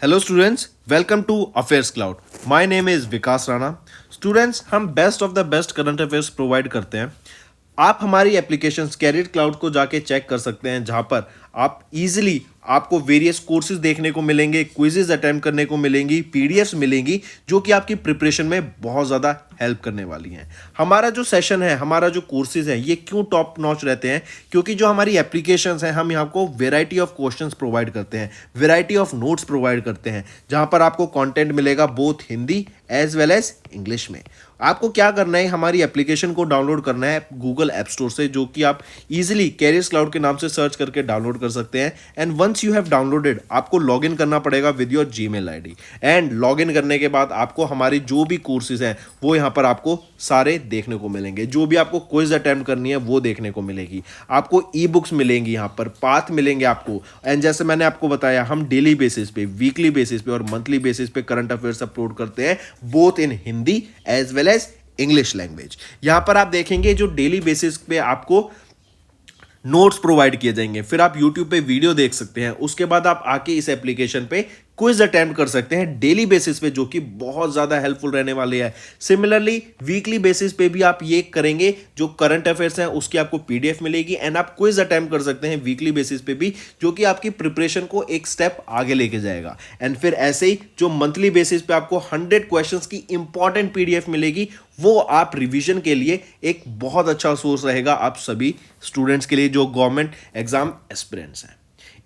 Hello students, welcome to affairs cloud. My name is Vikas Rana. Students, हम best of the best current affairs provide करते हैं। आप हमारी application career cloud को जाके चेक कर सकते हैं, जहां पर आप इजीली आपको वेरियस कोर्सेज देखने को मिलेंगे, क्विजेज अटेम्प्ट करने को मिलेंगी, पीडीएफ्स मिलेंगी जो कि आपकी प्रिपरेशन में बहुत ज़्यादा हेल्प करने वाली हैं। हमारा जो सेशन है, हमारा जो कोर्सेज है, ये क्यों टॉप नॉच रहते हैं? क्योंकि जो हमारी एप्लीकेशंस हैं, हम यहाँ को वेराइटी ऑफ क्वेश्चंस प्रोवाइड करते हैं, वेराइटी ऑफ नोट्स प्रोवाइड करते हैं, जहाँ पर आपको कंटेंट मिलेगा both Hindi as well as English में। आपको क्या करना है, हमारी एप्लीकेशन को डाउनलोड करना है गूगल ऐप स्टोर से, जो कि आप इजीली कैरियर्स क्लाउड के नाम से सर्च करके डाउनलोड कर सकते हैं। And once you have downloaded, आपको लॉगिन करना पड़ेगा with your Gmail ID. And login करने के बाद आपको हमारी जो भी कोर्सेज हैं वो यहाँ पर आपको सारे देखने को मिलेंगे। जो भी आपको क्विज अटेम्प्ट करनी है वो देखने को मिलेगी। आपको ई बुक्स मिलेंगी, यहाँ पर पाथ मिलेंगे आपको। एंड जैसे मैंने आपको बताया, हम डेली बेसिस पे, वीकली बेसिस पे और मंथली बेसिस पे करंट अफेयर्स अपलोड करते हैं, both in Hindi as well as English language. यहां पर आप देखेंगे जो डेली बेसिस पे आपको नोट्स प्रोवाइड किए जाएंगे, फिर आप यूट्यूब पे वीडियो देख सकते हैं, उसके बाद आप आके इस एप्लीकेशन पे क्विज अटेम्प्ट कर सकते हैं डेली बेसिस पे, जो कि बहुत ज़्यादा हेल्पफुल रहने वाले हैं। सिमिलरली वीकली बेसिस पे भी आप ये करेंगे, जो करंट अफेयर्स हैं उसकी आपको पीडीएफ मिलेगी एंड आप क्विज अटेम्प्ट कर सकते हैं वीकली बेसिस पे भी, जो कि आपकी प्रिपरेशन को एक स्टेप आगे लेके जाएगा। एंड फिर ऐसे ही जो मंथली बेसिस पे आपको 100 क्वेश्चंस की इंपॉर्टेंट पीडीएफ मिलेगी, वो आप रिवीजन के लिए एक बहुत अच्छा सोर्स रहेगा आप सभी स्टूडेंट्स के लिए जो गवर्नमेंट एग्जाम एस्पिरेंट्स हैं।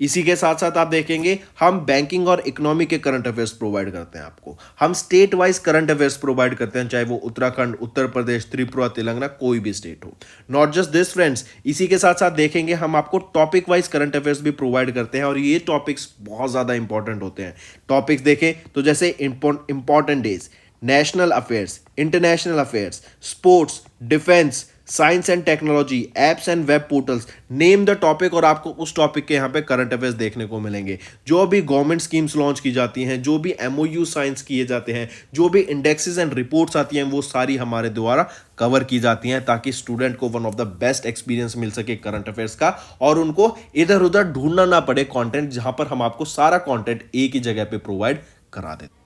इसी के साथ साथ आप देखेंगे, हम बैंकिंग और इकोनॉमी के करंट अफेयर्स प्रोवाइड करते हैं आपको। हम state wise current affairs provide करते हैं, चाहे वो उत्तराखंड, उत्तर प्रदेश, त्रिपुरा, तेलंगाना, कोई भी स्टेट हो। नॉट जस्ट दिस फ्रेंड्स, इसी के साथ साथ देखेंगे हम आपको टॉपिक वाइज करंट अफेयर्स भी प्रोवाइड करते हैं, और ये टॉपिक्स बहुत ज़्यादा इंपॉर्टेंट होते हैं। टॉपिक्स देखें तो जैसे important days, national affairs, international affairs, sports, defence, science and technology, apps and web portals, name the topic, और आपको उस टॉपिक के यहाँ पे करंट अफेयर्स देखने को मिलेंगे। जो भी गवर्नमेंट स्कीम्स लॉन्च की जाती हैं, जो भी एमओयू साइंस किए जाते हैं, जो भी इंडेक्सेस एंड रिपोर्ट्स आती हैं, वो सारी हमारे द्वारा कवर की जाती हैं, ताकि स्टूडेंट को one of the best experience मिल सके करंट अफेयर्स का, और उनको इधर उधर ढूंढना ना पड़े कंटेंट, जहां पर हम आपको सारा कंटेंट एक ही जगह पे प्रोवाइड करा देते हैं।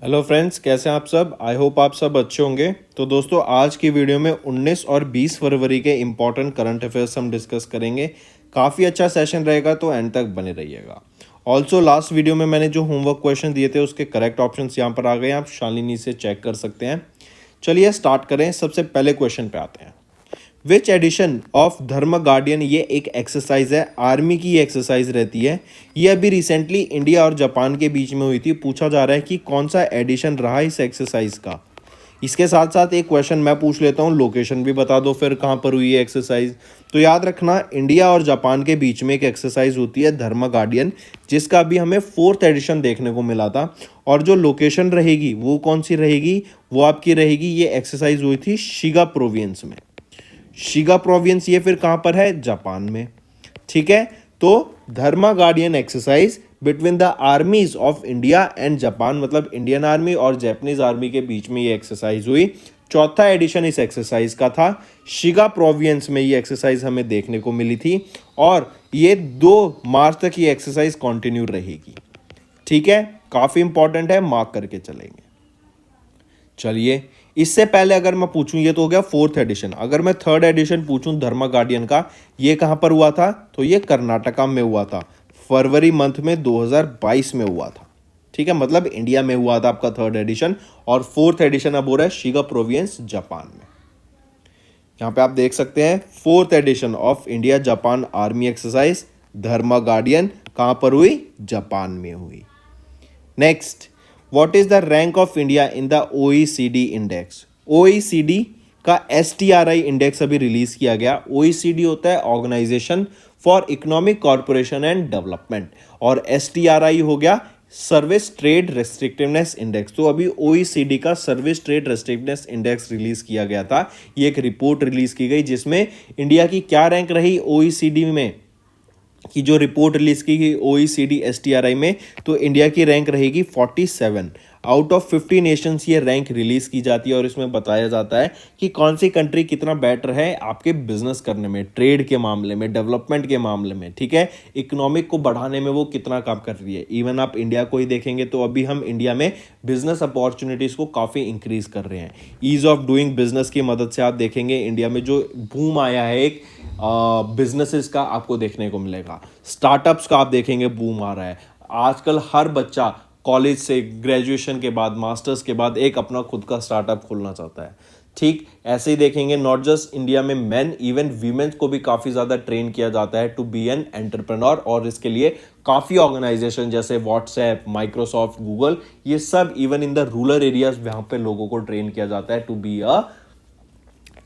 हेलो फ्रेंड्स, कैसे हैं आप सब? आई होप आप सब अच्छे होंगे। तो दोस्तों, आज की वीडियो में 19 और 20 फरवरी के इंपॉर्टेंट करंट अफेयर्स हम डिस्कस करेंगे। काफ़ी अच्छा सेशन रहेगा, तो एंड तक बने रहिएगा। ऑल्सो लास्ट वीडियो में मैंने जो होमवर्क क्वेश्चन दिए थे, उसके करेक्ट ऑप्शंस यहाँ पर आ गए, आप शालिनी से चेक कर सकते हैं। चलिए स्टार्ट करें। सबसे पहले क्वेश्चन पे आते हैं। विच एडिशन ऑफ धर्म गार्डियन, ये एक एक्सरसाइज है, आर्मी की ये एक्सरसाइज रहती है। ये अभी रिसेंटली इंडिया और जापान के बीच में हुई थी। पूछा जा रहा है कि कौन सा एडिशन रहा इस एक्सरसाइज का। इसके साथ साथ एक क्वेश्चन मैं पूछ लेता हूँ, लोकेशन भी बता दो फिर कहाँ पर हुई है एक्सरसाइज। तो याद रखना, इंडिया और जापान के बीच में एक एक्सरसाइज होती है धर्म गार्डियन, जिसका अभी हमें 4th एडिशन देखने को मिला था। और जो लोकेशन रहेगी वो कौन सी रहेगी, वो आपकी रहेगी, ये एक्सरसाइज हुई थी शिगा प्रोविंस में। शिगा प्रोविंस ये फिर कहाँ पर है? जापान में। ठीक है, तो Dharma guardian exercise between the armies of India and Japan, मतलब इंडियन आर्मी और जापानीज आर्मी के बीच में ये एक्सरसाइज हुई। 4था एडिशन इस एक्सरसाइज का था। शिगा प्रोविंस में ये एक्सरसाइज हमें देखने को मिली थी, और ये 2 मार्च तक ये एक्सरसाइज कंटिन्यू रहेगी। ठीक है, काफी इंपॉर्टेंट है, मार्क करके चलेंगे। चलिए, इससे पहले अगर मैं पूछूं, ये तो हो गया 4th एडिशन। अगर मैं 3rd एडिशन पूछूं धर्मा गार्डियन का, ये कहां पर हुआ था? तो ये कर्नाटका में हुआ था, फरवरी मंथ में 2022 में हुआ था। ठीक है, मतलब इंडिया में हुआ था आपका 3rd एडिशन, और 4th एडिशन अब हो रहा है शिगा प्रोविंस जापान में। यहां पे आप देख सकते हैं 4th edition of India Japan army exercise Dharma Guardian कहां पर हुई? जापान में हुई। Next, what is the rank of India in the OECD index? OECD का STRI इंडेक्स अभी रिलीज किया गया। OECD होता है organisation for economic corporation and development, और STRI हो गया सर्विस ट्रेड रेस्ट्रिक्टिवनेस इंडेक्स। तो अभी OECD का सर्विस ट्रेड रेस्ट्रिक्टिवनेस इंडेक्स रिलीज किया गया था। ये एक रिपोर्ट रिलीज की गई, जिसमें इंडिया की क्या रैंक रही OECD में? कि जो रिपोर्ट रिलीज की गई OECD STRI में, तो इंडिया की रैंक रहेगी 47 आउट ऑफ 50 नेशंस। ये रैंक रिलीज की जाती है और इसमें बताया जाता है कि कौन सी कंट्री कितना बेटर है आपके बिजनेस करने में, ट्रेड के मामले में, डेवलपमेंट के मामले में, ठीक है, इकोनॉमिक को बढ़ाने में वो कितना काम कर रही है। इवन आप इंडिया को ही देखेंगे तो अभी हम इंडिया में बिजनेस अपॉर्चुनिटीज को काफ़ी इंक्रीज कर रहे हैं। ईज ऑफ डूइंग बिजनेस की मदद से आप देखेंगे इंडिया में जो बूम आया है एक बिजनेसेस का आपको देखने को मिलेगा। स्टार्टअप्स का आप देखेंगे बूम आ रहा है। आजकल हर बच्चा कॉलेज से, ग्रेजुएशन के बाद, मास्टर्स के बाद एक अपना खुद का स्टार्टअप खोलना चाहता है। ठीक ऐसे ही देखेंगे नॉट जस्ट इंडिया में, मैन इवन वीमेंस को भी काफ़ी ज़्यादा ट्रेन किया जाता है टू बी एन एंटरप्रेन्योर, और इसके लिए काफ़ी ऑर्गेनाइजेशन जैसे व्हाट्सएप, माइक्रोसॉफ्ट, गूगल, ये सब even in the rural areas वहाँ पे लोगों को ट्रेन किया जाता है टू बी अ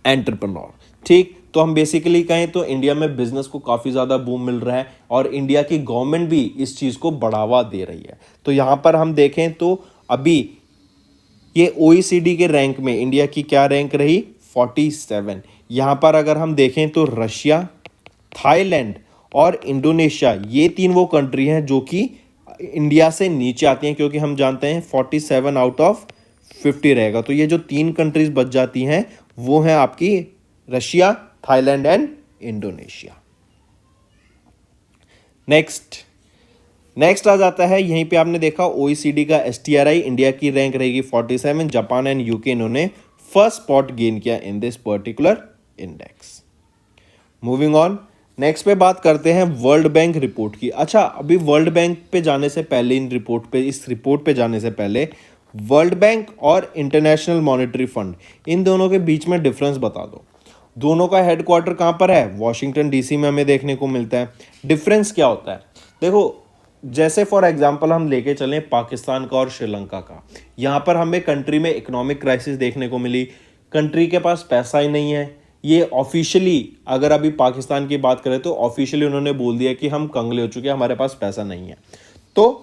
एंटरप्रेन्योर। ठीक, तो हम बेसिकली कहें तो इंडिया में बिजनेस को काफ़ी ज़्यादा बूम मिल रहा है और इंडिया की गवर्नमेंट भी इस चीज़ को बढ़ावा दे रही है। तो यहाँ पर हम देखें तो अभी ये OECD के रैंक में इंडिया की क्या रैंक रही, 47। यहाँ पर अगर हम देखें तो रशिया, थाईलैंड और इंडोनेशिया, ये तीन वो कंट्री हैं जो कि इंडिया से नीचे आती हैं, क्योंकि हम जानते हैं 47 आउट ऑफ 50 रहेगा। तो ये जो तीन कंट्रीज बच जाती हैं वो हैं आपकी Russia, Thailand and Indonesia. Next आ जाता है, यहीं पे आपने देखा OECD का STRI, इंडिया की रैंक रहेगी 47। जापान एंड यूके इन्होंने फर्स्ट स्पॉट गेन किया in this particular index. Moving on, next पे बात करते हैं वर्ल्ड बैंक रिपोर्ट की। अच्छा, अभी वर्ल्ड बैंक पे जाने से पहले, इस रिपोर्ट पे जाने से पहले वर्ल्ड बैंक और इंटरनेशनल मॉनेटरी फंड, इन दोनों के बीच में डिफरेंस बता दो। दोनों का हेडक्वार्टर कहाँ पर है, वॉशिंगटन DC में हमें देखने को मिलता है। डिफरेंस क्या होता है, देखो जैसे फॉर एग्जांपल हम लेके चलें पाकिस्तान का और श्रीलंका का, यहाँ पर हमें कंट्री में इकोनॉमिक क्राइसिस देखने को मिली, कंट्री के पास पैसा ही नहीं है। ये ऑफिशियली, अगर अभी पाकिस्तान की बात करें तो ऑफिशियली उन्होंने बोल दिया कि हम कंगले हो चुके हैं, हमारे पास पैसा नहीं है। तो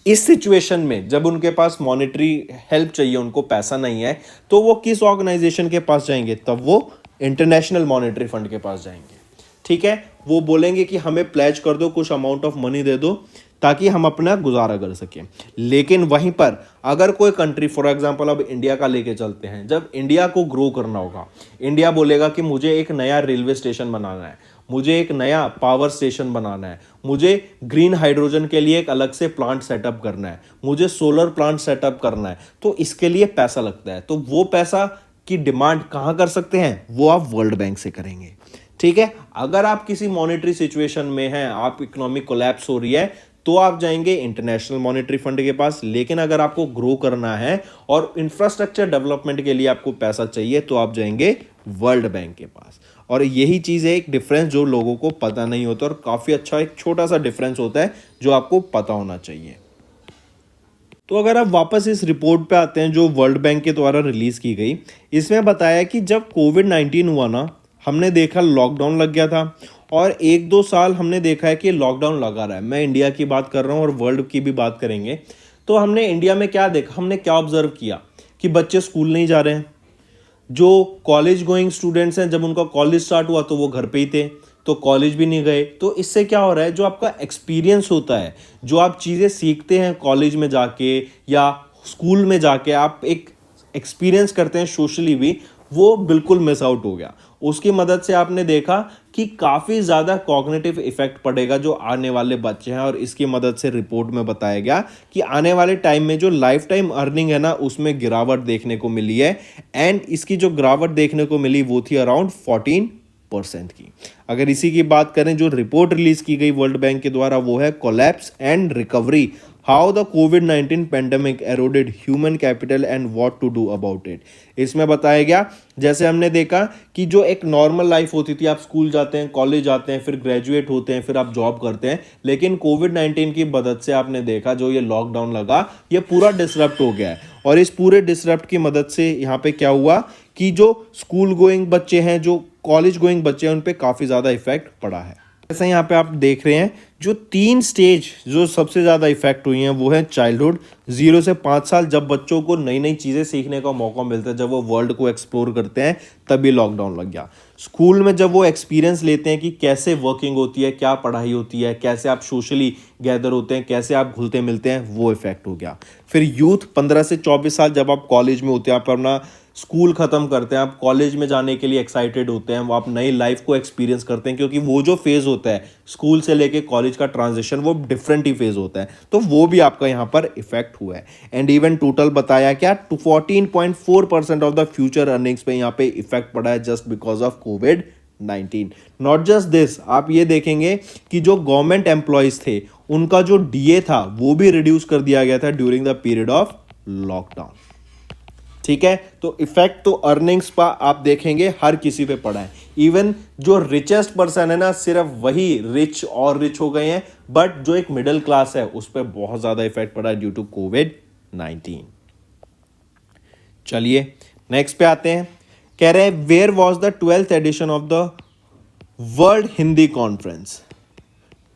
इस सिचुएशन में जब उनके पास मॉनेटरी हेल्प चाहिए, उनको पैसा नहीं है, तो वो किस ऑर्गेनाइजेशन के पास जाएंगे, तब वो इंटरनेशनल मॉनेटरी फंड के पास जाएंगे। ठीक है, वो बोलेंगे कि हमें प्लेज कर दो, कुछ अमाउंट ऑफ मनी दे दो ताकि हम अपना गुजारा कर सकें। लेकिन वहीं पर अगर कोई कंट्री, फॉर एग्जांपल अब इंडिया का लेके चलते हैं, जब इंडिया को ग्रो करना होगा, इंडिया बोलेगा कि मुझे एक नया रेलवे स्टेशन बनाना है, मुझे एक नया पावर स्टेशन बनाना है, मुझे ग्रीन हाइड्रोजन के लिए एक अलग से प्लांट सेटअप करना है, मुझे सोलर प्लांट सेटअप करना है, तो इसके लिए पैसा लगता है। तो वो पैसा की डिमांड कहाँ कर सकते हैं, वो आप वर्ल्ड बैंक से करेंगे। ठीक है, अगर आप किसी मॉनेटरी सिचुएशन में हैं, आप इकोनॉमिक कोलैप्स हो रही है, तो आप जाएंगे इंटरनेशनल मॉनेटरी फंड के पास। लेकिन अगर आपको ग्रो करना है और इंफ्रास्ट्रक्चर डेवलपमेंट के लिए आपको पैसा चाहिए, तो आप जाएंगे वर्ल्ड बैंक के पास। और यही चीज़ है एक डिफरेंस जो लोगों को पता नहीं होता, और काफ़ी अच्छा एक छोटा सा डिफरेंस होता है जो आपको पता होना चाहिए। तो अगर आप वापस इस रिपोर्ट पे आते हैं जो वर्ल्ड बैंक के द्वारा रिलीज़ की गई, इसमें बताया कि जब कोविड-19 हुआ ना, हमने देखा लॉकडाउन लग गया था, और 1-2 साल हमने देखा है कि लॉकडाउन लगा रहा है। मैं इंडिया की बात कर रहा हूँ और वर्ल्ड की भी बात करेंगे। तो हमने इंडिया में क्या देखा, हमने क्या ऑब्जर्व किया कि बच्चे स्कूल नहीं जा रहे हैं। जो कॉलेज गोइंग स्टूडेंट्स हैं, जब उनका कॉलेज स्टार्ट हुआ तो वो घर पे ही थे, तो कॉलेज भी नहीं गए। तो इससे क्या हो रहा है, जो आपका एक्सपीरियंस होता है, जो आप चीज़ें सीखते हैं कॉलेज में जाके या स्कूल में जाके, आप एक एक्सपीरियंस करते हैं सोशली भी, वो बिल्कुल मिस आउट हो गया। उसकी मदद से आपने देखा कि काफ़ी ज़्यादा कॉग्निटिव इफेक्ट पड़ेगा जो आने वाले बच्चे हैं, और इसकी मदद से रिपोर्ट में बताया गया कि आने वाले टाइम में जो लाइफ टाइम अर्निंग है ना, उसमें गिरावट देखने को मिली है। एंड इसकी जो गिरावट देखने को मिली वो थी अराउंड 14% की। अगर इसी की बात करें, जो रिपोर्ट रिलीज की गई वर्ल्ड बैंक के द्वारा, वो है collapse and recovery, how the कोविड-19 pandemic eroded human capital and what to do about it. इसमें बताया गया, जैसे हमने देखा कि जो एक नॉर्मल लाइफ होती थी, आप स्कूल जाते हैं, कॉलेज जाते हैं, फिर ग्रेजुएट होते हैं, फिर आप जॉब करते हैं, लेकिन कोविड-19 की मदद से आपने देखा जो ये लॉकडाउन लगा, ये पूरा डिसरप्ट हो गया है। और इस पूरे डिसरप्ट की मदद से यहाँ पे क्या हुआ कि जो स्कूल गोइंग बच्चे हैं, जो कॉलेज गोइंग बच्चे हैं, उन पे काफ़ी ज़्यादा इफेक्ट पड़ा है। जैसे यहाँ पे आप देख रहे हैं, जो 3 स्टेज जो सबसे ज़्यादा इफेक्ट हुई हैं वो है चाइल्डहुड, 0 से 5 साल, जब बच्चों को नई नई चीज़ें सीखने का मौका मिलता है, जब वो वर्ल्ड को एक्सप्लोर करते हैं, तभी लॉकडाउन लग गया। स्कूल में जब वो एक्सपीरियंस लेते हैं कि कैसे वर्किंग होती है, क्या पढ़ाई होती है, कैसे आप सोशली गैदर होते हैं, कैसे आप घुलते मिलते हैं, वो इफेक्ट हो गया। फिर यूथ 15 से 24 साल, जब आप कॉलेज में होते हैं, आप अपना स्कूल ख़त्म करते हैं, आप कॉलेज में जाने के लिए एक्साइटेड होते हैं, वो आप नई लाइफ को एक्सपीरियंस करते हैं, क्योंकि वो जो फेज़ होता है स्कूल से लेके कॉलेज का ट्रांजिशन, वो डिफरेंट ही फेज़ होता है, तो वो भी आपका यहाँ पर इफेक्ट हुआ है। एंड इवन टोटल बताया क्या, 14.4% ऑफ द फ्यूचर अर्निंग्स पे यहाँ पे इफेक्ट पड़ा है just because of covid. Not just this, आप ये देखेंगे कि जो गवर्नमेंट एम्प्लॉयज़ थे उनका जो डीए था वो भी रिड्यूस कर दिया गया था during the period of lockdown. ठीक है, तो इफेक्ट तो अर्निंग्स पर आप देखेंगे हर किसी पे पड़ा है। इवन जो रिचेस्ट पर्सन है ना, सिर्फ वही रिच और रिच हो गए हैं, बट जो एक मिडिल क्लास है उस पर बहुत ज्यादा इफेक्ट पड़ा है ड्यू टू कोविड-19। चलिए नेक्स्ट पे आते हैं। कह रहे हैं where was the 12th edition of the world Hindi conference.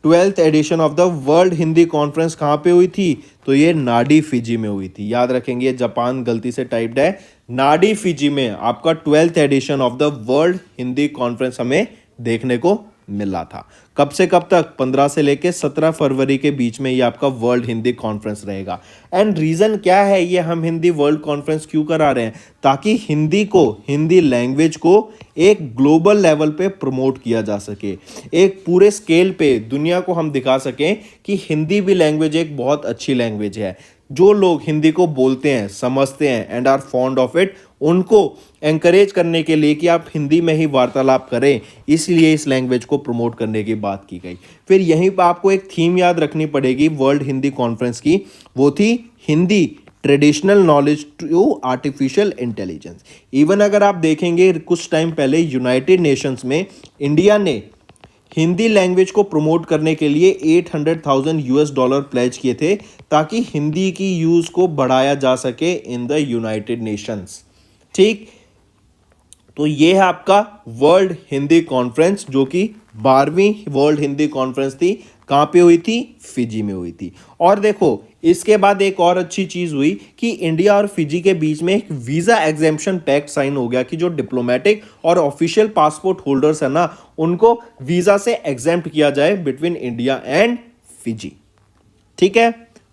12th edition of the world Hindi conference कहाँ पे हुई थी? तो ये नाडी फिजी में हुई थी। याद रखेंगे, जापान गलती से टाइप्ड है, नाडी फिजी में आपका 12th edition of the world Hindi conference हमें देखने को मिला था। कब से कब तक? 15 से लेके 17 फरवरी के बीच में ये आपका वर्ल्ड हिंदी कॉन्फ्रेंस रहेगा। एंड रीज़न क्या है, ये हम हिंदी वर्ल्ड कॉन्फ्रेंस क्यों करा रहे हैं? ताकि हिंदी को, हिंदी लैंग्वेज को एक ग्लोबल लेवल पे प्रमोट किया जा सके, एक पूरे स्केल पे दुनिया को हम दिखा सकें कि हिंदी भी लैंग्वेज एक बहुत अच्छी लैंग्वेज है। जो लोग हिंदी को बोलते हैं, समझते हैं and are fond of it, उनको एंकरेज करने के लिए कि आप हिंदी में ही वार्तालाप करें, इसलिए इस लैंग्वेज को प्रमोट करने की बात की गई। फिर यहीं पर आपको एक थीम याद रखनी पड़ेगी वर्ल्ड हिंदी कॉन्फ्रेंस की, वो थी Hindi traditional knowledge to artificial intelligence. Even अगर आप देखेंगे कुछ टाइम पहले यूनाइटेड नेशंस में इंडिया ने हिंदी लैंग्वेज को प्रमोट करने के लिए $800,000 प्लेज किए थे, ताकि हिंदी की यूज़ को बढ़ाया जा सके इन द यूनाइटेड नेशंस। ठीक, तो ये है आपका वर्ल्ड हिंदी कॉन्फ्रेंस, जो कि 12वीं वर्ल्ड हिंदी कॉन्फ्रेंस थी। कहाँ पे हुई थी? फिजी में हुई थी। और देखो, इसके बाद एक और अच्छी चीज़ हुई कि इंडिया और फिजी के बीच में एक वीज़ा एग्जेम्पशन पैक्ट साइन हो गया कि जो डिप्लोमेटिक और ऑफिशियल पासपोर्ट होल्डर्स है ना, उनको वीज़ा से एग्जेम्प्ट किया जाए बिटवीन इंडिया एंड फिजी। ठीक है,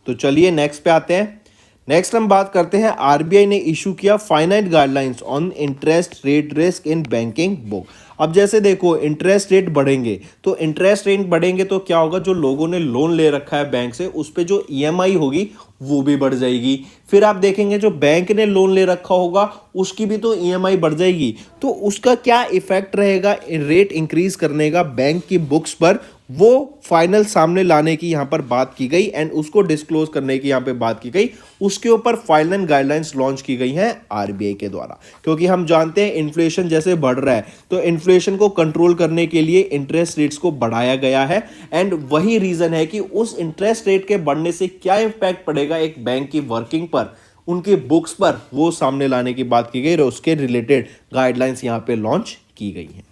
तो चलिए नेक्स्ट पे आते हैं। नेक्स्ट हम बात करते हैं, आरबीआई ने इशू किया finite guidelines on interest rate risk in banking book. अब जैसे देखो, इंटरेस्ट रेट बढ़ेंगे, तो इंटरेस्ट रेट बढ़ेंगे तो क्या होगा, जो लोगों ने लोन ले रखा है बैंक से, उस पर जो ईएमआई होगी वो भी बढ़ जाएगी। फिर आप देखेंगे जो बैंक ने लोन ले रखा होगा उसकी भी तो ईएमआई बढ़ जाएगी। तो उसका क्या इफेक्ट रहेगा रेट इंक्रीज करने का बैंक की बुक्स पर, वो फाइनल सामने लाने की यहाँ पर बात की गई एंड उसको डिस्क्लोज करने की यहाँ पे बात की गई। उसके ऊपर फाइनल गाइडलाइंस लॉन्च की गई हैं आरबीआई के द्वारा, क्योंकि हम जानते हैं इन्फ्लेशन जैसे बढ़ रहा है, तो इन्फ्लेशन को कंट्रोल करने के लिए इंटरेस्ट रेट्स को बढ़ाया गया है। एंड वही रीजन है कि उस इंटरेस्ट रेट के बढ़ने से क्या इंपैक्ट पड़ेगा एक बैंक की वर्किंग पर, उनकी बुक्स पर, वो सामने लाने की बात की गई और उसके रिलेटेड गाइडलाइंस यहाँ पे लॉन्च की गई हैं।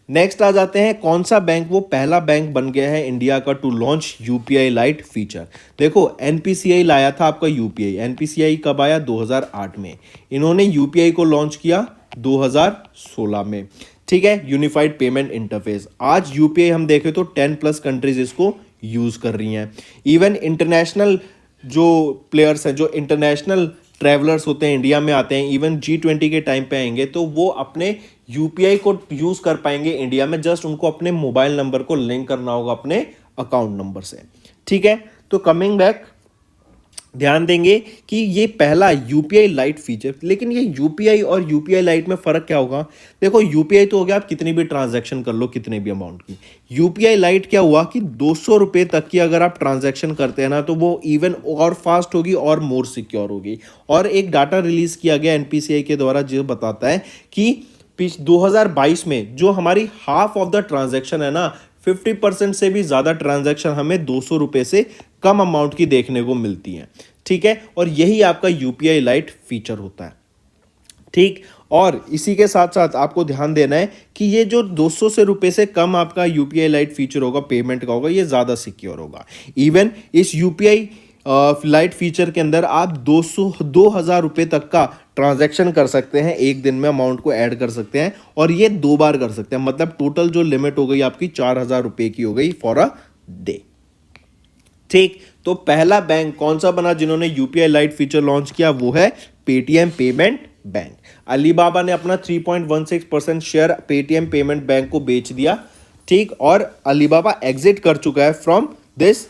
नेक्स्ट आ जाते हैं, कौन सा बैंक वो पहला बैंक बन गया है इंडिया का to launch UPI lite feature. देखो, एनपीसीआई लाया था आपका यूपीआई। एनपीसीआई कब आया? 2008 में। इन्होंने यूपीआई को लॉन्च किया 2016 में। ठीक है, यूनिफाइड पेमेंट इंटरफेस। आज यूपीआई हम देखें तो 10+ कंट्रीज इसको यूज कर रही हैं। इवन इंटरनेशनल जो प्लेयर्स हैं, जो इंटरनेशनल ट्रैवलर्स होते हैं, इंडिया में आते हैं, इवन G20 के टाइम पे आएंगे, तो वो अपने यूपीआई को यूज कर पाएंगे इंडिया में। जस्ट उनको अपने मोबाइल नंबर को लिंक करना होगा अपने अकाउंट नंबर से। ठीक है, तो कमिंग बैक, ध्यान देंगे कि ये पहला यूपीआई लाइट फीचर। लेकिन ये यूपीआई और यूपीआई लाइट में फ़र्क क्या होगा? देखो, यूपीआई तो हो गया आप कितनी भी ट्रांजैक्शन कर लो, कितने भी अमाउंट की। यूपीआई लाइट क्या हुआ कि 200 रुपये तक की अगर आप ट्रांजैक्शन करते हैं ना, तो वो इवन और फास्ट होगी और मोर सिक्योर होगी। और एक डाटा रिलीज किया गया एनपीसीआई के द्वारा जो बताता है कि 2022 में जो हमारी हाफ ऑफ द ट्रांजैक्शन है ना, 50% से भी ज़्यादा ट्रांजैक्शन हमें 200 रुपये से कम अमाउंट की देखने को मिलती हैं। ठीक है, और यही आपका यूपीआई लाइट फीचर होता है। ठीक, और इसी के साथ साथ आपको ध्यान देना है कि ये जो 200 से रुपये से कम आपका यूपीआई लाइट फीचर होगा पेमेंट का होगा, ये ज़्यादा सिक्योर होगा। इवन इस यूपीआई लाइट फीचर के अंदर आप 2,000 रुपये तक का ट्रांजैक्शन कर सकते हैं, एक दिन में अमाउंट को ऐड कर सकते हैं और ये 2 बार कर सकते हैं। मतलब टोटल जो लिमिट हो गई आपकी 4,000 रुपये की हो गई फॉर अ डे। ठीक, तो पहला बैंक कौन सा बना जिन्होंने यूपीआई लाइट फीचर लॉन्च किया, वो है पेटीएम पेमेंट बैंक। अलीबाबा ने अपना 3.16% शेयर पेटीएम पेमेंट बैंक को बेच दिया। ठीक, और अलीबाबा एग्जिट कर चुका है from this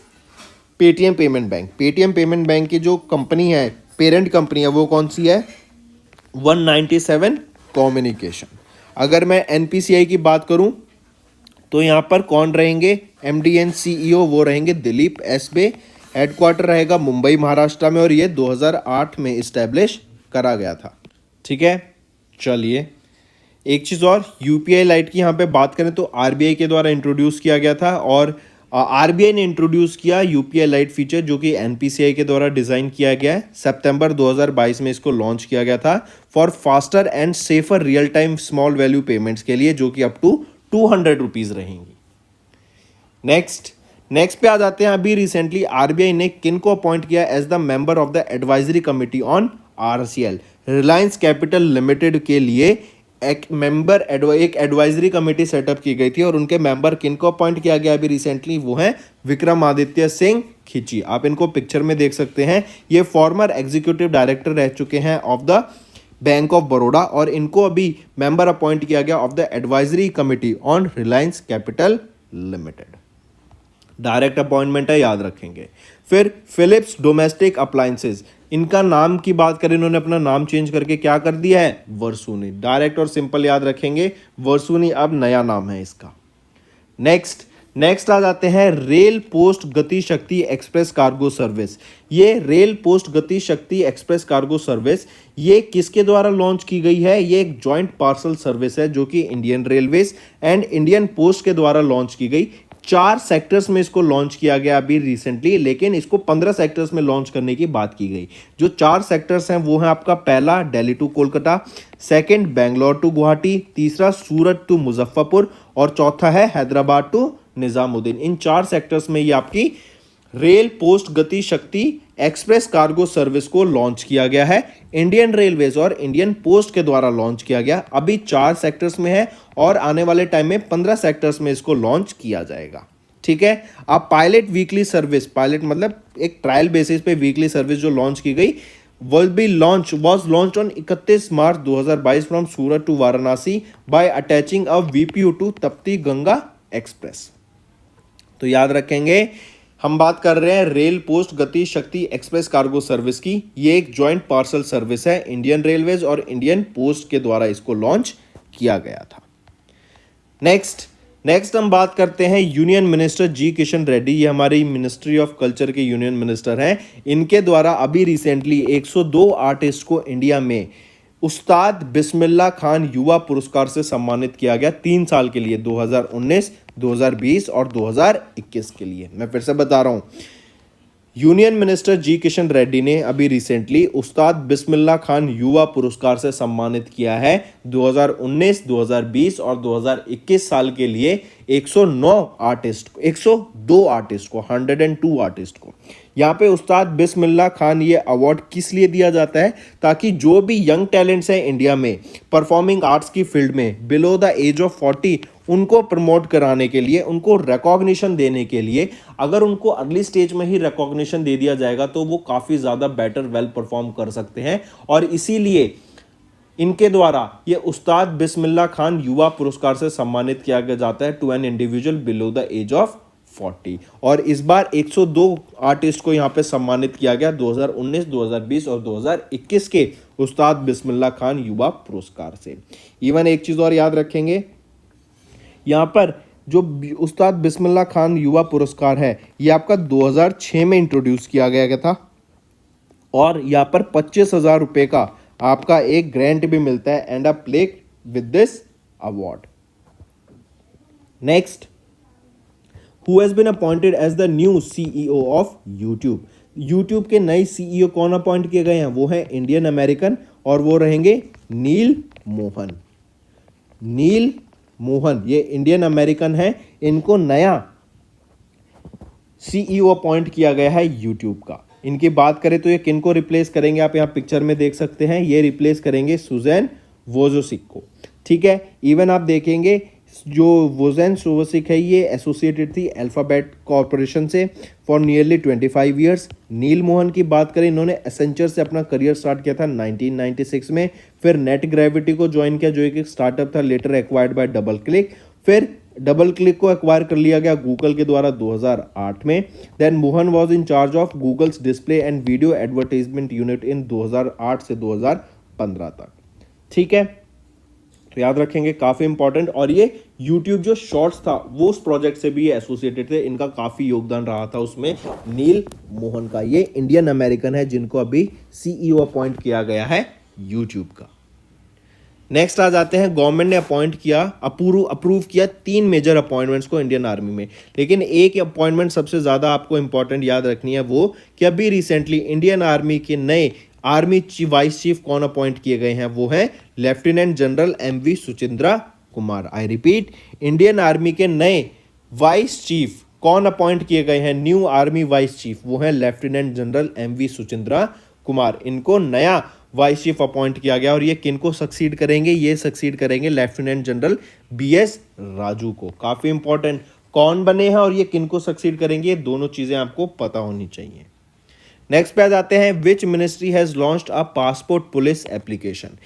Paytm payment bank. Paytm payment bank की जो कंपनी है, पेरेंट कंपनी है, वो कौन सी है, 197 कम्युनिकेशन। अगर मैं एनपीसीआई की बात करूं तो यहां पर कौन रहेंगे, एमडी एंड सीईओ, वो रहेंगे दिलीप एसबे। हेडक्वार्टर रहेगा मुंबई महाराष्ट्र में और ये 2008 में इस्टेब्लिश करा गया था। ठीक है, चलिए एक चीज़ और, यूपीआई लाइट की यहाँ पे बात करें तो आरबीआई के द्वारा इंट्रोड्यूस किया गया था और आरबीआई ने इंट्रोड्यूस किया यूपीआई लाइट फीचर जो कि एनपीसीआई के द्वारा डिज़ाइन किया गया है। सितंबर 2022 में इसको लॉन्च किया गया था for faster and safer real time small value payments के लिए, जो कि अप टू 200 रुपीज़ रहेंगी। नेक्स्ट पे आ जाते हैं। अभी रिसेंटली आरबीआई ने किन को अपॉइंट किया as the member of the advisory committee on RCL. Reliance Capital Limited के लिए एक एडवाइजरी कमेटी सेटअप की गई थी और उनके मेंबर किन को अपॉइंट किया गया अभी रिसेंटली, वो है विक्रमादित्य सिंह खिची। आप इनको पिक्चर में देख सकते हैं। ये फॉर्मर एग्जीक्यूटिव डायरेक्टर रह चुके हैं of the bank of Baroda और इनको अभी मेंबर अपॉइंट किया गया of the advisory committee on Reliance Capital limited. Direct appointment है, याद रखेंगे। फिर फिलिप्स डोमेस्टिक अप्लायंसेज, इनका नाम की बात करें, इन्होंने अपना नाम चेंज करके क्या कर दिया है, वर्सूनी। डायरेक्ट और सिंपल याद रखेंगे, वर्सूनी अब नया नाम है इसका। नेक्स्ट आ जाते हैं rail post Gati Shakti express cargo service. ये rail post Gati Shakti express cargo service ये किसके द्वारा लॉन्च की गई है, ये एक जॉइंट पार्सल सर्विस है जो कि Indian railways and Indian post के द्वारा लॉन्च की गई। 4 सेक्टर्स में इसको लॉन्च किया गया अभी रिसेंटली, लेकिन इसको 15 सेक्टर्स में लॉन्च करने की बात की गई। जो 4 सेक्टर्स हैं वो है आपका पहला Delhi to Kolkata, second Bangalore to Guwahati, तीसरा सूरत टू मुजफ्फरपुर और चौथा है हैदराबाद टू निजामुद्दीन। इन 4 सेक्टर्स में ये आपकी rail post Gati Shakti express cargo service को लॉन्च किया गया है। इंडियन रेलवेज और इंडियन पोस्ट के द्वारा लॉन्च किया गया। अभी 4 सेक्टर्स में है और आने वाले टाइम में 15 सेक्टर्स में इसको लॉन्च किया जाएगा। ठीक है, अब पायलट वीकली सर्विस, पायलट मतलब एक ट्रायल बेसिस पे वीकली सर्विस जो लॉन्च की गई was launched on 31 March 2022 from Surat to Varanasi by attaching a VPU to Tapti Ganga express. तो याद रखेंगे, हम बात कर रहे हैं rail post Gati Shakti express cargo service की। ये एक जॉइंट पार्सल सर्विस है, इंडियन रेलवेज और इंडियन पोस्ट के द्वारा इसको लॉन्च किया गया था। नेक्स्ट हम बात करते हैं यूनियन मिनिस्टर जी किशन रेड्डी। ये हमारी मिनिस्ट्री ऑफ कल्चर के यूनियन मिनिस्टर हैं। इनके द्वारा अभी रिसेंटली 102 आर्टिस्ट को इंडिया में उस्ताद बिस्मिल्लाह खान युवा पुरस्कार से सम्मानित किया गया 3 साल के लिए, 2019, 2020 और 2021 के लिए। मैं फिर से बता रहा हूं, यूनियन मिनिस्टर जी किशन रेड्डी ने अभी रिसेंटली उस्ताद बिस्मिल्लाह खान युवा पुरस्कार से सम्मानित किया है 2019, 2020 और 2021 साल के लिए 102 आर्टिस्ट को 102 आर्टिस्ट को। यहाँ पे उस्ताद बिस्मिल्लाह खान ये अवार्ड किस लिए दिया जाता है, ताकि जो भी यंग टैलेंट्स हैं इंडिया में परफॉर्मिंग आर्ट्स की फील्ड में बिलो द एज ऑफ 40, उनको प्रमोट कराने के लिए, उनको रिकॉग्निशन देने के लिए, अगर उनको अर्ली स्टेज में ही रिकॉग्निशन दे दिया जाएगा तो वो काफ़ी ज़्यादा बेटर वेल परफॉर्म कर सकते हैं। और इसीलिए इनके द्वारा ये उस्ताद बिस्मिल्लाह खान युवा पुरस्कार से सम्मानित किया जाता है to an individual below the age of 40। और इस बार 102 आर्टिस्ट को यहाँ पे सम्मानित किया गया 2019, 2020 और 2021 के उस्ताद बिस्मिल्लाह खान युवा पुरस्कार से। इवन एक चीज़ और याद रखेंगे, यहाँ पर जो उस्ताद बिस्मिल्लाह खान युवा पुरस्कार है ये आपका 2006 में इंट्रोड्यूस किया गया था और यहाँ पर 25,000 रुपये का आपका एक ग्रांट भी मिलता है and a plaque with this award. Next, who has been appointed as the new CEO of YouTube. YouTube के नए सीईओ कौन अपॉइंट किए गए हैं, वो है इंडियन अमेरिकन और वो रहेंगे नील मोहन। नील मोहन ये इंडियन अमेरिकन है, इनको नया सीईओ अपॉइंट किया गया है यूट्यूब का। इनकी बात करें तो ये किनको रिप्लेस करेंगे, आप यहाँ पिक्चर में देख सकते हैं, ये रिप्लेस करेंगे सुजैन वोजोसिक को। ठीक है, इवन आप देखेंगे जो वोजेन सोवसिक है ये एसोसिएटेड थी अल्फाबेट कॉरपोरेशन से फॉर नियरली 25 ईयर्स। नील मोहन की बात करें, इन्होंने एसेंचर से अपना करियर स्टार्ट किया था 1996 में, फिर नेट ग्रेविटी को ज्वाइन किया जो एक स्टार्टअप था, later acquired by double click, फिर डबल क्लिक को एक्वायर कर लिया गया गूगल के द्वारा 2008 में। Then Mohan was in charge of Google's display and video advertisement unit in 2008 से 2015 तक। ठीक है, तो याद रखेंगे काफी इंपॉर्टेंट। और ये यूट्यूब जो शॉर्ट्स था वो उस प्रोजेक्ट से भी एसोसिएटेड थे, इनका काफी योगदान रहा था उसमें नील मोहन का। ये इंडियन अमेरिकन है जिनको अभी सीईओ अपॉइंट किया गया है यूट्यूब का। नेक्स्ट आ जाते हैं, गवर्नमेंट ने अपॉइंट किया, अप्रूव किया 3 मेजर अपॉइंटमेंट्स को इंडियन आर्मी में, लेकिन एक अपॉइंटमेंट सबसे ज़्यादा आपको इंपॉर्टेंट याद रखनी है, वो कि अभी रिसेंटली इंडियन आर्मी के नए आर्मी वाइस चीफ कौन अपॉइंट किए गए हैं, वो है lieutenant general MV Suchindra Kumar. I repeat, Indian army के नए वाइस चीफ कौन अपॉइंट किए गए हैं, न्यू आर्मी वाइस चीफ, वो है lieutenant general MV Suchindra Kumar. इनको नया वाइस चीफ अपॉइंट किया गया और ये किनको सक्सीड करेंगे, ये सक्सीड करेंगे लेफ्टिनेंट जनरल BS राजू को। काफी इंपॉर्टेंट, कौन बने हैं और ये किनको सक्सीड करेंगे, ये दोनों चीजें आपको पता होनी चाहिए। नेक्स्ट पे आ जाते हैं, which ministry has launched a passport police application.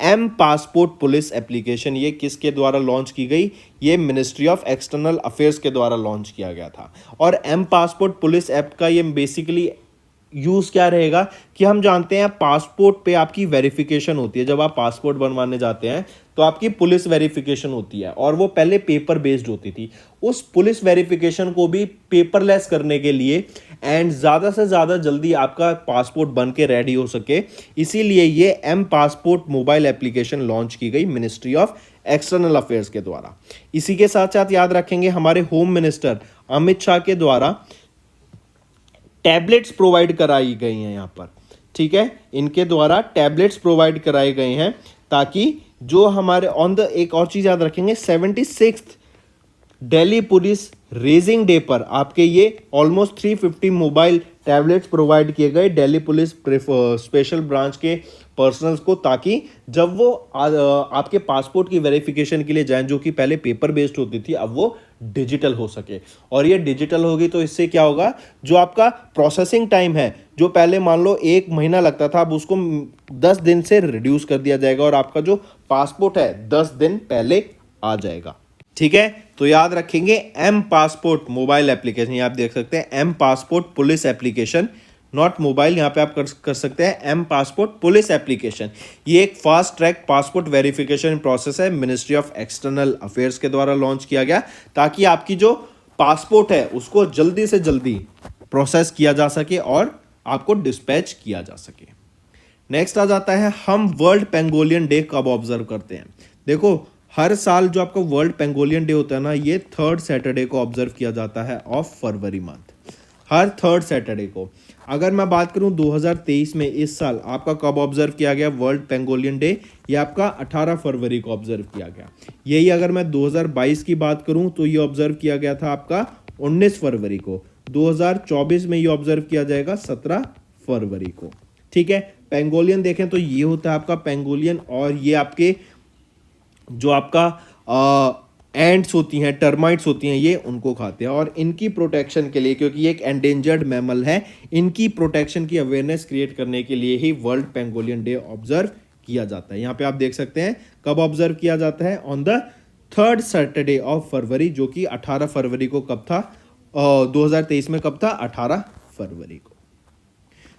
M passport police application ये किसके द्वारा लॉन्च की गई, ये मिनिस्ट्री ऑफ एक्सटर्नल अफेयर्स के द्वारा लॉन्च किया गया था। और M पासपोर्ट पुलिस ऐप का ये बेसिकली यूज क्या रहेगा कि हम जानते हैं पासपोर्ट पे आपकी वेरिफिकेशन होती है, जब आप पासपोर्ट बनवाने जाते हैं तो आपकी पुलिस वेरिफिकेशन होती है और वो पहले पेपर बेस्ड होती थी। उस पुलिस वेरिफिकेशन को भी पेपरलेस करने के लिए एंड ज़्यादा से ज़्यादा जल्दी आपका पासपोर्ट बन के रेडी हो सके, इसीलिए ये M passport mobile application launch की गई मिनिस्ट्री ऑफ एक्सटर्नल अफेयर्स के द्वारा। इसी के साथ साथ याद रखेंगे, हमारे होम मिनिस्टर अमित शाह के द्वारा टैबलेट्स प्रोवाइड कराई गई हैं यहाँ पर। ठीक है, इनके द्वारा टैबलेट्स प्रोवाइड कराए गए हैं ताकि जो हमारे एक और चीज याद रखेंगे, 76th Delhi police raising day पर आपके ये ऑलमोस्ट 350 मोबाइल टैबलेट्स प्रोवाइड किए गए दिल्ली पुलिस स्पेशल ब्रांच के पर्सनल्स को, ताकि जब वो आपके पासपोर्ट की वेरिफिकेशन के लिए जाएं, जो कि पहले पेपर बेस्ड होती थी, अब वो डिजिटल हो सके। और ये डिजिटल होगी तो इससे क्या होगा, जो आपका प्रोसेसिंग टाइम है, जो पहले मान लो 1 महीना लगता था, अब उसको 10 दिन से रिड्यूस कर दिया जाएगा और आपका जो पासपोर्ट है 10 दिन पहले आ जाएगा। ठीक है, तो याद रखेंगे M पासपोर्ट मोबाइल एप्लीकेशन, ये आप देख सकते हैं M passport police application, not mobile, यहाँ पे आप कर सकते हैं M पासपोर्ट पुलिस एप्लीकेशन। ये एक fast track passport verification process है, मिनिस्ट्री ऑफ एक्सटर्नल अफेयर्स के द्वारा लॉन्च किया गया, ताकि आपकी जो पासपोर्ट है उसको जल्दी से जल्दी प्रोसेस किया जा सके और आपको डिस्पैच किया जा सके। नेक्स्ट आ जाता है, हम वर्ल्ड पेंगोलियन डे कब ऑब्जर्व करते हैं। देखो, हर साल जो आपका वर्ल्ड पेंगोलियन डे होता है ना, ये 3rd सैटरडे को ऑब्जर्व किया जाता है of February month, her 3rd Saturday को। अगर मैं बात करूं 2023 में, इस साल आपका कब ऑब्जर्व किया गया वर्ल्ड पेंगोलियन डे, ये आपका 18 फरवरी को ऑब्जर्व किया गया। यही अगर मैं 2022 की बात करूं तो ये ऑब्जर्व किया गया था आपका 19 फरवरी को। 2024 में ये ऑब्जर्व किया जाएगा 17 फरवरी को। ठीक है, पेंगोलियन देखें तो ये होता है आपका पेंगोलियन, और ये आपके जो आपका एंड्स होती हैं, टर्माइट्स होती हैं, ये उनको खाते हैं। और इनकी प्रोटेक्शन के लिए, क्योंकि ये एक एंडेंजर्ड मैमल है, इनकी प्रोटेक्शन की अवेयरनेस क्रिएट करने के लिए ही वर्ल्ड पेंगोलियन डे ऑब्जर्व किया जाता है। यहाँ पे आप देख सकते हैं कब ऑब्जर्व किया जाता है, on the 3rd Saturday of February, जो कि 18 फरवरी को कब था, 2023 में कब था, 18 फरवरी को।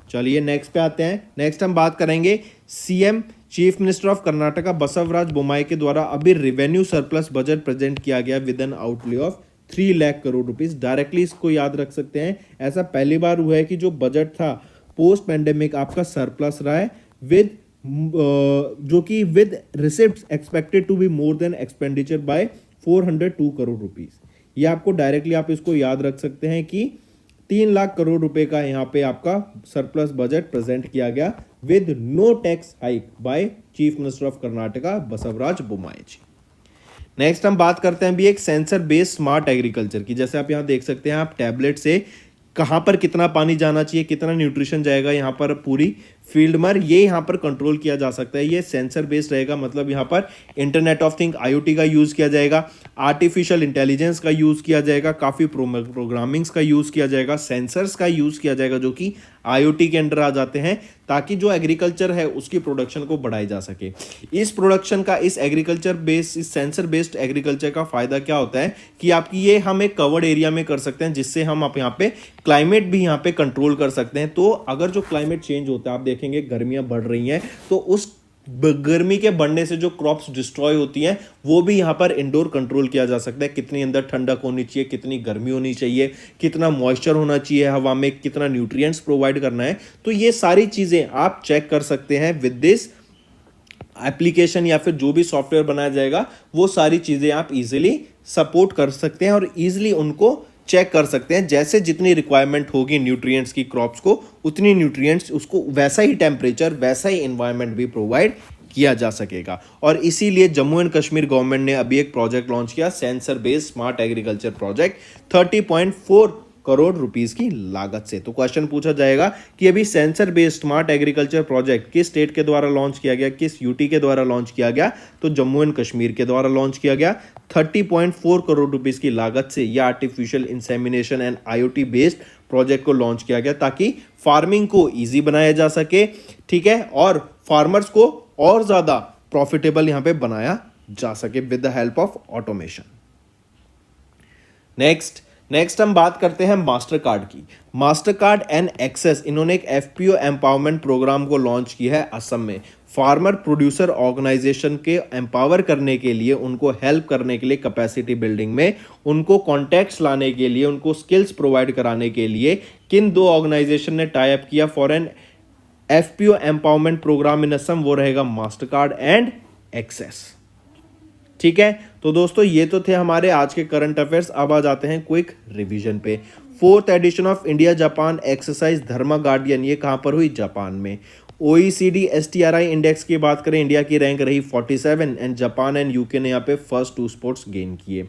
चलिए नेक्स्ट पे आते हैं। नेक्स्ट हम बात करेंगे, CM chief minister of Karnataka Basavaraj Bommai के द्वारा अभी रेवेन्यू सरप्लस बजट प्रेजेंट किया गया with an outlay of 3 lakh crore rupees. Directly इसको याद रख सकते हैं, ऐसा पहली बार हुआ है कि जो बजट था पोस्ट पैंडेमिक आपका सरप्लस रहा है विद जो कि with receipts expected to be more than expenditure by 402 crore rupees. ये आपको डायरेक्टली आप इसको याद रख सकते हैं कि 3 लाख करोड़ रुपए का यहाँ पे आपका सरप्लस बजट प्रेजेंट किया गया with no tax hike by chief minister of Karnataka Basavaraj Bommai ji. Next हम बात करते हैं भी एक सेंसर बेस्ड स्मार्ट एग्रीकल्चर की। जैसे आप यहाँ देख सकते हैं, आप टैबलेट से कहाँ पर कितना पानी जाना चाहिए, कितना न्यूट्रिशन जाएगा यहाँ पर पूरी फील्ड में, ये यहाँ पर कंट्रोल किया जा सकता है। ये सेंसर बेस्ड रहेगा, मतलब यहाँ पर इंटरनेट ऑफ थिंग IoT का यूज़ किया जाएगा, आर्टिफिशियल इंटेलिजेंस का यूज़ किया जाएगा, काफ़ी प्रोग्रामिंग्स का यूज़ किया जाएगा, सेंसर्स का यूज़ किया जाएगा जो कि IoT के अंडर आ जाते हैं, ताकि जो एग्रीकल्चर है उसकी प्रोडक्शन को बढ़ाई जा सके। इस प्रोडक्शन का, इस एग्रीकल्चर बेस्ड, इस सेंसर बेस्ड एग्रीकल्चर का फ़ायदा क्या होता है कि आपकी ये हम एक कवर्ड एरिया में कर सकते हैं, जिससे हम आप यहाँ पे क्लाइमेट भी यहाँ पे कंट्रोल कर सकते हैं। तो अगर जो क्लाइमेट चेंज होता है, आप देखेंगे गर्मियाँ बढ़ रही हैं, तो उस गर्मी के बढ़ने से जो क्रॉप्स डिस्ट्रॉय होती हैं वो भी यहाँ पर इंडोर कंट्रोल किया जा सकता है। कितनी अंदर ठंडक होनी चाहिए, कितनी गर्मी होनी चाहिए, कितना मॉइस्चर होना चाहिए हवा में, कितना न्यूट्रिएंट्स प्रोवाइड करना है, तो ये सारी चीज़ें आप चेक कर सकते हैं विद दिस एप्लीकेशन, या फिर जो भी सॉफ्टवेयर बनाया जाएगा वो सारी चीज़ें आप इजीली सपोर्ट कर सकते हैं और इजीली उनको चेक कर सकते हैं। जैसे जितनी रिक्वायरमेंट होगी न्यूट्रिएंट्स की क्रॉप्स को, उतनी न्यूट्रिएंट्स उसको वैसा ही टेम्परेचर, वैसा ही एनवायरनमेंट भी प्रोवाइड किया जा सकेगा। और इसीलिए जम्मू एंड कश्मीर गवर्नमेंट ने अभी एक प्रोजेक्ट लॉन्च किया, sensor based smart agriculture project, 30.4 crore rupees की लागत से। तो क्वेश्चन पूछा जाएगा कि अभी sensor based smart agriculture project किस स्टेट के द्वारा लॉन्च किया गया, किस यूटी के द्वारा लॉन्च किया गया, तो जम्मू एंड कश्मीर के द्वारा लॉन्च किया गया। 30.4 करोड़ रुपीस की लागत से यह artificial insemination and IoT based project को लॉन्च किया गया, ताकि फार्मिंग को ईजी बनाया जा सके, ठीक है, और फार्मर्स को और ज्यादा प्रॉफिटेबल यहां पे बनाया जा सके with the help of automation. Next हम बात करते हैं मास्टर कार्ड की। मास्टर कार्ड एंड एक्सेस, इन्होंने एक FPO एम्पावरमेंट प्रोग्राम को लॉन्च किया है असम में। फार्मर प्रोड्यूसर ऑर्गेनाइजेशन के एम्पावर करने के लिए, उनको हेल्प करने के लिए कैपेसिटी बिल्डिंग में, उनको कॉन्टैक्ट्स लाने के लिए, उनको स्किल्स प्रोवाइड कराने के लिए किन दो ऑर्गेनाइजेशन ने टाई अप किया for an FPO empowerment programme in Assam, वो रहेगा मास्टर कार्ड एंड एक्सेस। ठीक है, तो दोस्तों ये तो थे हमारे आज के करंट अफेयर्स। अब आ जाते हैं क्विक रिवीजन पे। 4th edition of India Japan exercise Dharma Guardian, ये कहां पर हुई, जापान में। OECD STRI इंडेक्स की बात करें, इंडिया की रैंक रही 47 एंड जापान एंड UK ने यहाँ पे फर्स्ट 2 स्पॉट्स गेन किए।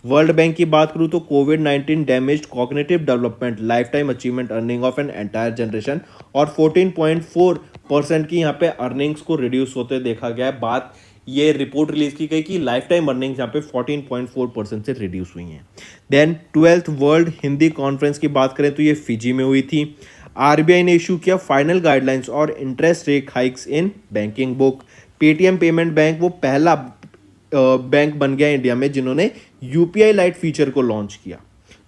वर्ल्ड बैंक की बात करूँ तो COVID-19 damaged cognitive development, life time achievement earning of an entire generation, और 14.4% की यहाँ पे अर्निंग्स को रिड्यूस होते देखा गया है। बात ये रिपोर्ट रिलीज की गई कि लाइफ टाइम अर्निंग्स यहाँ पे 14.4% से रिड्यूस हुई हैं। Then 12th world Hindi conference की बात करें तो ये फिजी में हुई थी। RBI ने इशू किया फाइनल गाइडलाइंस और interest rate hikes in banking book. Paytm payment bank वो पहला बैंक बन गया इंडिया में जिन्होंने UPI लाइट फीचर को लॉन्च किया,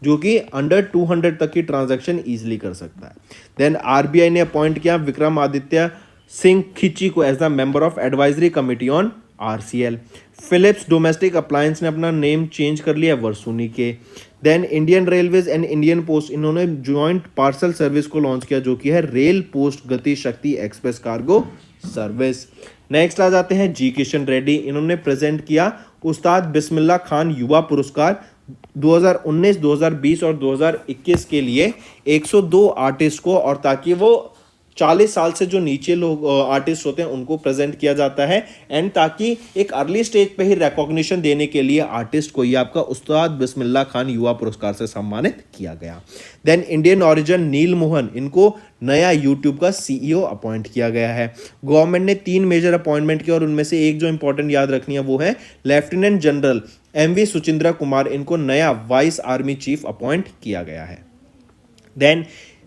जो कि अंडर 200 तक की ट्रांजैक्शन इजीली कर सकता है। देन RBI ने अपॉइंट किया विक्रमादित्य सिंह खिची को as the member of advisory committee on RCL। Philips domestic appliance ने अपना नेम चेंज कर लिया वर्सुनी के। Then Indian railways and Indian post, इन्होंने ज्वाइंट पार्सल सर्विस को लॉन्च किया, जो कि है rail post Gati Shakti express cargo service. Next आ जाते हैं जी किशन रेड्डी, इन्होंने प्रेजेंट किया उस्ताद बिस्मिल्लाह खान युवा पुरस्कार 2019, 2020 और 2021 के लिए 102 आर्टिस्ट को, और ताकि वो 40 साल से जो नीचे लोग आर्टिस्ट होते हैं उनको प्रेजेंट किया जाता है, एंड ताकि एक अर्ली स्टेज पे ही रिकॉग्निशन देने के लिए आर्टिस्ट को ये आपका उस्ताद बिस्मिल्लाह खान युवा पुरस्कार से सम्मानित किया गया। देन इंडियन ओरिजिन नील मोहन, इनको नया यूट्यूब का CEO अपॉइंट किया गया है। गवर्नमेंट ने 3 मेजर अपॉइंटमेंट किया और उनमें से एक जो इंपॉर्टेंट याद रखनी है वो है lieutenant general MV Suchindra Kumar, इनको नया वाइस आर्मी चीफ अपॉइंट किया गया है। देन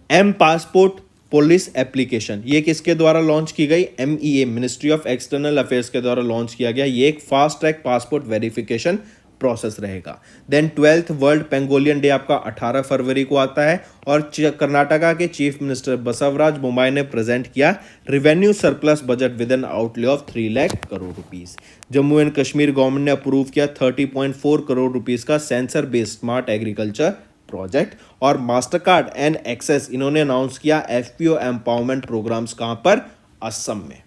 M-पासपोर्ट पुलिस एप्लीकेशन, ये किसके द्वारा लॉन्च की गई, MEA ministry of external affairs के द्वारा लॉन्च किया गया। ये एक fast track passport verification process रहेगा। Then 12th world pangolin day आपका 18 फरवरी को आता है, और कर्नाटका के चीफ मिनिस्टर बसवराज बोम्माई ने प्रेजेंट किया revenue surplus budget with an outlay of 3 lakh crore rupees. Jammu and Kashmir government ने अप्रूव किया 30.4 करोड़ रुपीस का sensor based smart agriculture project. और मास्टर कार्ड एंड एक्सेस, इन्होंने अनाउंस किया FPO एम्पावरमेंट प्रोग्राम्स कहां पर, असम में।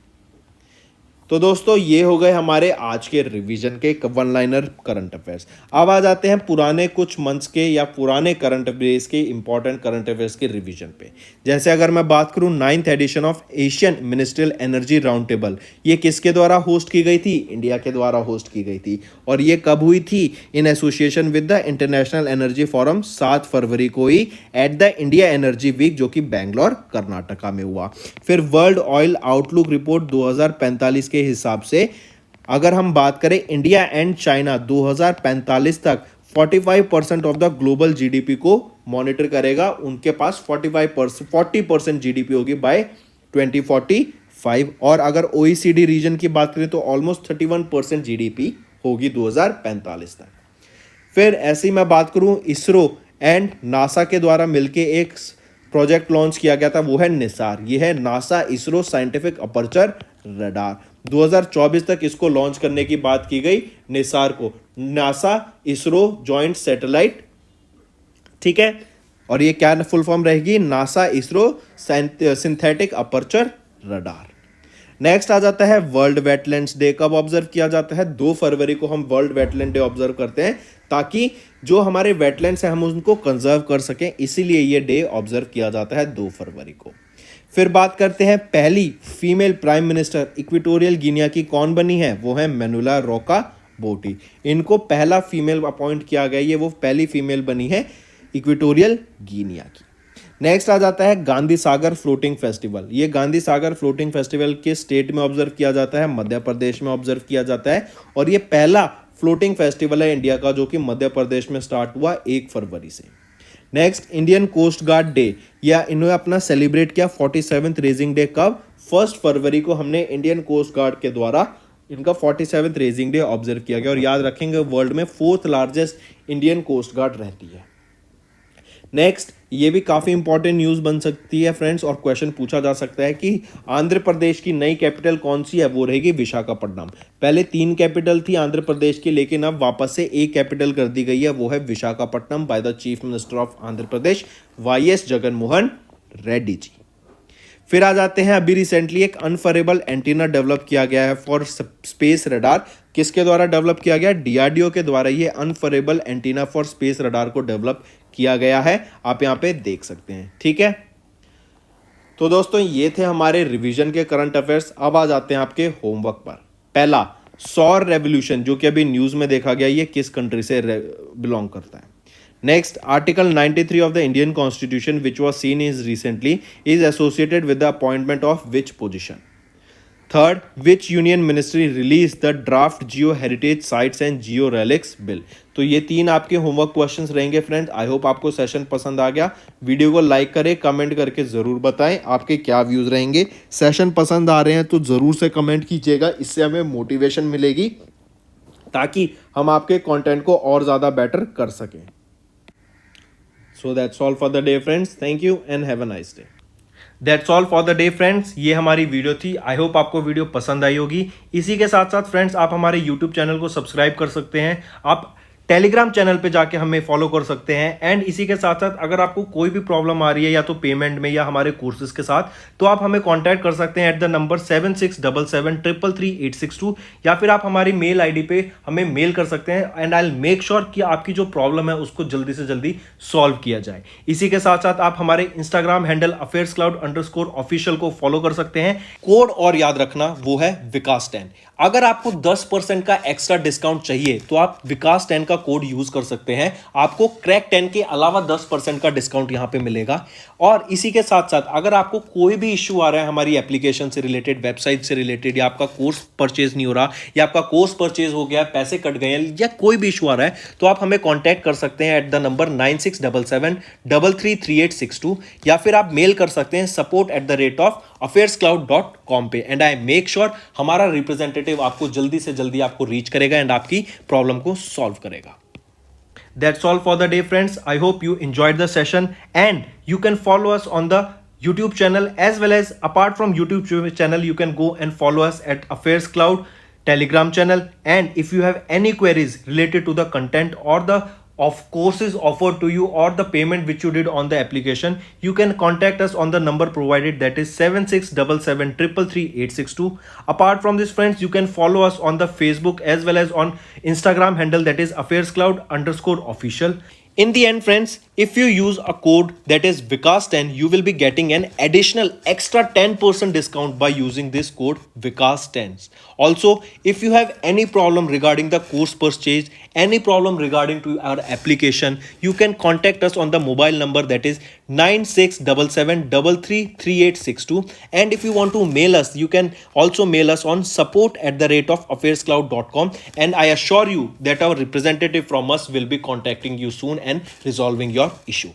तो दोस्तों ये हो गए हमारे आज के रिवीजन के वन लाइनर करंट अफेयर्स। अब आ जाते हैं पुराने कुछ मंथ्स के या पुराने करंट अफेयर्स के इंपॉर्टेंट करंट अफेयर्स के रिवीजन पे। जैसे अगर मैं बात करूं 9th edition of Asian ministerial energy round table, ये किसके द्वारा होस्ट की गई थी? इंडिया के द्वारा होस्ट की गई थी। और ये कब हुई थी? In association with the international energy forum 7 फरवरी को ही at the India energy week, जो कि बैंगलोर कर्नाटका में हुआ। फिर वर्ल्ड ऑयल आउटलुक रिपोर्ट 2045 के हिसाब से अगर हम बात करें इंडिया एंड चाइना 2045 तक 45% ऑफ द ग्लोबल जीडीपी को मॉनिटर करेगा। उनके पास 40% जीडीपी होगी बाय 2045। और अगर ओईसीडी रीजन की बात करें तो ऑलमोस्ट 31% जीडीपी होगी 2045 तक। फिर ऐसी मैं बात करूं इसरो एंड नासा के द्वारा मिलके एक प्रोजेक्ट लॉन्च किया गया था, वो है निसार। ये है NASA ISRO scientific aperture radar. 2024 तक इसको लॉन्च करने की बात की गई, निसार को, नासा इसरो जॉइंट सैटेलाइट, ठीक है। और ये क्या फुल फॉर्म रहेगी? NASA ISRO synthetic aperture radar. Next आ जाता है वर्ल्ड वेटलैंड्स डे। कब ऑब्जर्व किया जाता है? 2 फरवरी को हम वर्ल्ड वेटलैंड डे ऑब्जर्व करते हैं, ताकि जो हमारे वेटलैंड्स हैं हम उनको कंजर्व कर सकें, इसीलिए ये डे ऑब्जर्व किया जाता है 2 फरवरी को। फिर बात करते हैं पहली female prime minister equatorial Guinea की कौन बनी है? वो है मैनुला रोका बोटी। इनको पहला फीमेल अपॉइंट किया गया, ये वो पहली फीमेल बनी है इक्वेटोरियल गिनिया की। नेक्स्ट आ जाता है गांधी सागर फ्लोटिंग फेस्टिवल। ये गांधी सागर फ्लोटिंग फेस्टिवल के स्टेट में ऑब्जर्व किया जाता है, मध्य प्रदेश में ऑब्जर्व किया जाता है। और ये पहला फ्लोटिंग फेस्टिवल है इंडिया का, जो कि मध्य प्रदेश में स्टार्ट हुआ 1 फरवरी से। Next Indian coast guard day, या इन्होंने अपना सेलिब्रेट किया 47th रेजिंग डे। कब? 1 फरवरी को हमने इंडियन कोस्ट गार्ड के द्वारा इनका 47th रेजिंग डे ऑब्जर्व किया गया। और याद रखेंगे वर्ल्ड में 4th largest Indian coast guard रहती है। नेक्स्ट, ये भी काफ़ी इंपॉर्टेंट न्यूज़ बन सकती है फ्रेंड्स, और क्वेश्चन पूछा जा सकता है कि आंध्र प्रदेश की नई कैपिटल कौन सी है? वो रहेगी विशाखापट्टनम। पहले 3 कैपिटल थी आंध्र प्रदेश की, लेकिन अब वापस से एक कैपिटल कर दी गई है, वो है Visakhapatnam, by the chief minister of Andhra Pradesh YS Jaganmohan Reddy ji. फिर आ जाते हैं अभी रिसेंटली एक अनफरेबल एंटीना डेवलप किया गया है फॉर स्पेस रडार। किसके द्वारा डेवलप किया गया? डीआरडीओ के द्वारा ये अनफरेबल एंटीना फॉर स्पेस रडार को डेवलप किया गया है, आप यहां पे देख सकते हैं, ठीक है। तो दोस्तों ये थे हमारे रिवीजन के करंट अफेयर्स। अब आ जाते हैं आपके होमवर्क पर। पहला, सौर रेवोल्यूशन जो कि अभी न्यूज में देखा गया, ये किस कंट्री से बिलोंग करता है? Next, Article 93 of the Indian Constitution, which was seen is recently, is associated with the appointment of which position? Third, which union ministry released the draft Geo Heritage Sites and Geo Relics Bill? तो ये 3 आपके homework questions रहेंगे friends. I hope आपको session पसंद आ गया। Video को like करें, comment करके ज़रूर बताएं आपके क्या व्यूज़ रहेंगे। सेशन पसंद आ रहे हैं तो ज़रूर से कमेंट कीजिएगा, इससे हमें मोटिवेशन मिलेगी ताकि हम आपके कंटेंट को और ज़्यादा बेटर कर सकें। So that's all for the day friends. Thank you and have a nice day. That's all for the day friends. ये हमारी वीडियो थी। आई होप आपको वीडियो पसंद आई होगी। इसी के साथ साथ फ्रेंड्स आप हमारे यूट्यूब चैनल को सब्सक्राइब कर सकते हैं, आप टेलीग्राम चैनल पे जाके हमें फॉलो कर सकते हैं। एंड इसी के साथ साथ अगर आपको कोई भी प्रॉब्लम आ रही है या तो पेमेंट में या हमारे कोर्सेज के साथ, तो आप हमें कांटेक्ट कर सकते हैं एट द नंबर 7677333862, या फिर आप हमारी मेल आईडी पे हमें मेल कर सकते हैं। And I will make sure कि आपकी जो प्रॉब्लम है उसको जल्दी से जल्दी सॉल्व किया जाए। इसी के साथ साथ आप हमारे इंस्टाग्राम हैंडल affairscloud_official को फॉलो कर सकते हैं। कोड और याद रखना, वो है विकास10। अगर आपको 10% का एक्स्ट्रा डिस्काउंट चाहिए तो आप विकास10 का कोड यूज कर सकते हैं, आपको क्रैक 10 के अलावा 10% का डिस्काउंट यहां पे मिलेगा। और इसी के साथ साथ अगर आपको कोई भी इश्यू आ रहा है हमारी एप्लीकेशन से रिलेटेड, वेबसाइट से रिलेटेड, या आपका कोर्स परचेज नहीं हो रहा, या आपका कोर्स परचेज हो गया, पैसे कट गए हैं, या कोई भी इश्यू आ रहा है, तो आप हमें कॉन्टैक्ट कर सकते हैं एट द नंबर 9677333862, या फिर आप मेल कर सकते हैं support@affairscloud.com पे। एंड आई मेक श्योर हमारा रिप्रेजेंटेटिव आपको जल्दी से जल्दी आपको रीच करेगा एंड आपकी प्रॉब्लम को सॉल्व करेगा। That's all for the day friends. I hope you enjoyed the session and you can follow us on the YouTube channel, as well as apart from YouTube channel you can go and follow us at Affairs Cloud Telegram channel. And if you have any queries related to the content or the of courses offered to you or the payment which you did on the application, you can contact us on the number provided, that is 7677333862. Apart from this friends, you can follow us on the Facebook as well as on Instagram handle, that is affairscloud_official. In the end friends, if you use a code that is Vikas10, you will be getting an additional extra 10% discount by using this code Vikas10. Also, if you have any problem regarding the course purchase, any problem regarding to our application, you can contact us on the mobile number, that is 9677333862. And if you want to mail us, you can also mail us on support@affairscloud.com, and I assure you that our representative from us will be contacting you soon and resolving your issue.